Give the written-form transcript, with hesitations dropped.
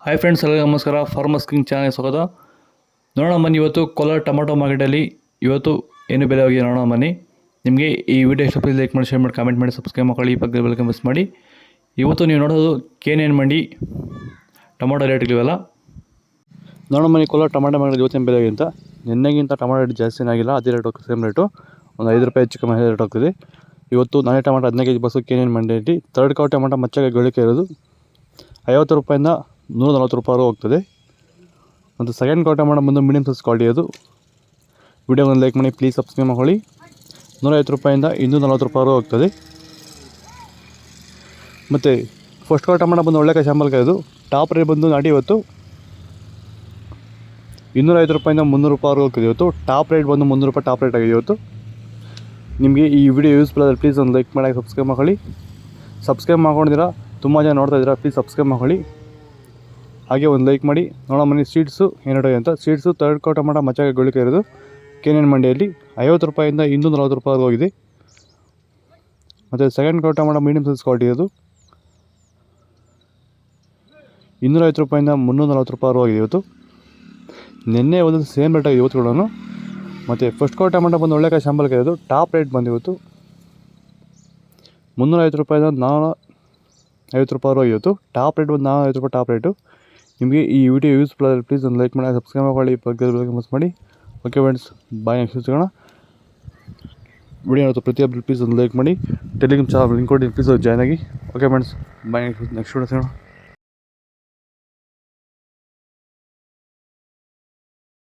Hi friends, ಎಲ್ಲರಿಗೂ ನಮಸ್ಕಾರ. Farmers king channel ಸ್ವಾಗತ. ನೋಡೋಣ ಬನ್ನಿ, ಇವತ್ತು ಕೋಲಾರ ಟೊಮಾಟೊ ಮಾರ್ಕೆಟಲ್ಲಿ ಇವತ್ತು ಏನು ಬೆಲೆ ಹೋಗಿದೆ ನೋಡೋಣ ಬನ್ನಿ. ನಿಮಗೆ ಈ ವಿಡಿಯೋ ಇಷ್ಟ ಪ್ಲೀಸ್ ಲೈಕ್ ಮಾಡಿ, ಶೇರ್ ಮಾಡಿ, ಕಾಮೆಂಟ್ ಮಾಡಿ, ಸಬ್ಸ್ಕ್ರೈಬ್ ಮಾಡಿ, ಪಕ್ಕದ ಬೆಲ್ ಮಿಸ್ ಮಾಡಿ. ಇವತ್ತು ನೀವು ನೋಡೋದು KNN ಮಂಡಿ ಟೊಮಾಟೊ ರೇಟ್ಗಳಿವೆಲ್ಲ ನೋಡೋಣ ಬನ್ನಿ. ಕೋಲಾರ ಟೊಮಾಟೊ ಮಾರ್ಕೆಟ್ ಇವತ್ತಿನ ಬೆಲೆ ಅಂತ ನಿನ್ನೆಗಿಂತ ಟೊಮಾಟೊ ರೇಟ್ ಜಾಸ್ತಿನೇ ಆಗಿಲ್ಲ, ಅದೇ ರೇಟ್ ಹೋಗ್ತದೆ, ಸೇಮ್ ರೇಟು. ಒಂದು 5 ರೂಪಾಯಿ ಹೆಚ್ಚು ಕಮ್ಮಿ ರೇಟ್ ಹೋಗ್ತದೆ. ಇವತ್ತು ನಾಳೆ ಟೊಮಾಟೊ 15 kg ಬಸ್ಸು KNN ಮಂಡಿಯಲ್ಲಿ ಥರ್ಡ್ ಕಾವು ಟೊಮಾಟೊ ಮಚ್ಚಾಗಿ ಗಳಿಕೆ ಇರೋದು 50 ರೂಪಾಯಿಂದ 140 ರೂಪಾಯಿವರೆಗೂ ಹೋಗ್ತದೆ. ಮತ್ತು ಸೆಕೆಂಡ್ ಕಾವು ಟೊಮಾಟೊ ಬಂದು ಮೀಡಿಯಮ್ ಸೈಜ್ ಕ್ವಾಲಿಟಿ ಅದು. ವಿಡಿಯೋವನ್ನು ಲೈಕ್ ಮಾಡಿ, ಪ್ಲೀಸ್ ಸಬ್ಸ್ಕ್ರೈಬ್ ಮಾಡ್ಕೊಳ್ಳಿ. 150 ರೂಪಾಯಿಂದ 240 ರೂಪಾಯಿವರೆಗೂ ಹೋಗ್ತದೆ. ಮತ್ತು ಫಸ್ಟ್ ಕಾವು ಟೊಮಾಟೊ ಬಂದು ಒಳ್ಳೆ ಶಾಂಬಲ್ಕಾಯಿ ಇದು. ಟಾಪ್ ರೇಟ್ ಬಂದು ನಾಟಿ ಇವತ್ತು 250 ರೂಪಾಯಿಂದ 300 ರೂಪಾಯಿವರೆಗೂ ಹೋಗ್ತದೆ. ಇವತ್ತು ಟಾಪ್ ರೇಟ್ ಬಂದು 300 ರೂಪಾಯಿ ಟಾಪ್ ರೇಟ್ ಆಗಿದೆ ಇವತ್ತು. ನಿಮಗೆ ಈ ವಿಡಿಯೋ ಯೂಸ್ಫುಲ್ ಆದರೆ ಪ್ಲೀಸ್ ಒಂದು ಲೈಕ್ ಮಾಡಿ, ಸಬ್ಸ್ಕ್ರೈಬ್ ಮಾಡ್ಕೊಳ್ಳಿ. ಸಬ್ಸ್ಕ್ರೈಬ್ ಮಾಡ್ಕೊಂಡಿದ್ದೀರಾ, ತುಂಬ ಜನ ನೋಡ್ತಾ ಇದ್ದೀರಾ, ಪ್ಲೀಸ್ ಸಬ್ಸ್ಕ್ರೈಬ್ ಮಾಡ್ಕೊಳ್ಳಿ. ಹಾಗೆ ಒಂದು ಲೈಕ್ ಮಾಡಿ. ನೋಡೋ ಮನೆ ಸೀಡ್ಸು ಏನಾಗಿದೆ ಅಂತ. ಸೀಡ್ಸು ಥರ್ಡ್ ಕಾವು ಟೊಮಾಟೊ ಮಚ್ಚಾಗಿ ಗಳಿಕೆ ಇರೋದು KNN ಮಂಡಿಯಲ್ಲಿ 50 ರೂಪಾಯಿಂದ 240 ರೂಪಾಯಿವರೆಗೂ ಹೋಗಿದೆ. ಮತ್ತು ಸೆಕೆಂಡ್ ಕಾವು ಟೊಮಾಟೊ ಮೀಡಿಯಮ್ ಸೈಜ್ ಕ್ವಾಲಿಟಿ ಅದು 250 ರೂಪಾಯಿಂದ 340 ರೂಪಾಯಿವರೆಗೂ ಹೋಗಿದೆ ಇವತ್ತು. ನಿನ್ನೆ ಒಂದು ಸೇಮ್ ರೇಟ್ ಆಗಿದೆ ಇವತ್ತು ಕೂಡ. ಮತ್ತು ಫಸ್ಟ್ ಕಾವು ಟೊಮಾಟೊ ಬಂದು ಒಳ್ಳೆ ಶಾಂಬಲ್ಕಾಯಿ ಇದು. ಟಾಪ್ ರೇಟ್ ಬಂದು ಇವತ್ತು 350 ರೂಪಾಯಿಂದ 450 ರೂಪಾಯಿವರೆಗೂ ಇವತ್ತು. ಟಾಪ್ ರೇಟ್ ಬಂದು 450 ರೂಪಾಯಿ ಟಾಪ್ ರೇಟು. ನಿಮಗೆ ಈ ವಿಡಿಯೋ ಯೂಸ್ಫುಲ್ ಆದರೆ ಪ್ಲೀಸ್ ಒಂದು ಲೈಕ್ ಮಾಡಿ, ಸಬ್ಸ್ಕ್ರೈಬ್ ಮಾಡ್ಕೊಳ್ಳಿ, ಪಕ್ಕದ ಮಿಸ್ ಮಾಡಿ. ಓಕೆ ಫ್ರೆಂಡ್ಸ್, ಬಾಯ್. ನೆಕ್ಸ್ಟ್ ಸಿಗೋಣ. ವಿಡಿಯೋ ನೋಡ್ತಾ ಪ್ರತಿಯೊಬ್ಬರು ಪ್ಲೀಸ್ ಒಂದು ಲೈಕ್ ಮಾಡಿ. ಟೆಲಿಗ್ರಾಮ್ ಚಾನಲ್ ಲಿಂಕ್ ಕೊಡಿ, ಪ್ಲೀಸ್ ಜಾಯ್ನ್ ಆಗಿ. ಓಕೆ ಫ್ರೆಂಡ್ಸ್, ಬಾಯ್. ನೆಕ್ಸ್ಟ್ ವಿಡಿಯೋ ಸಿಗೋಣ.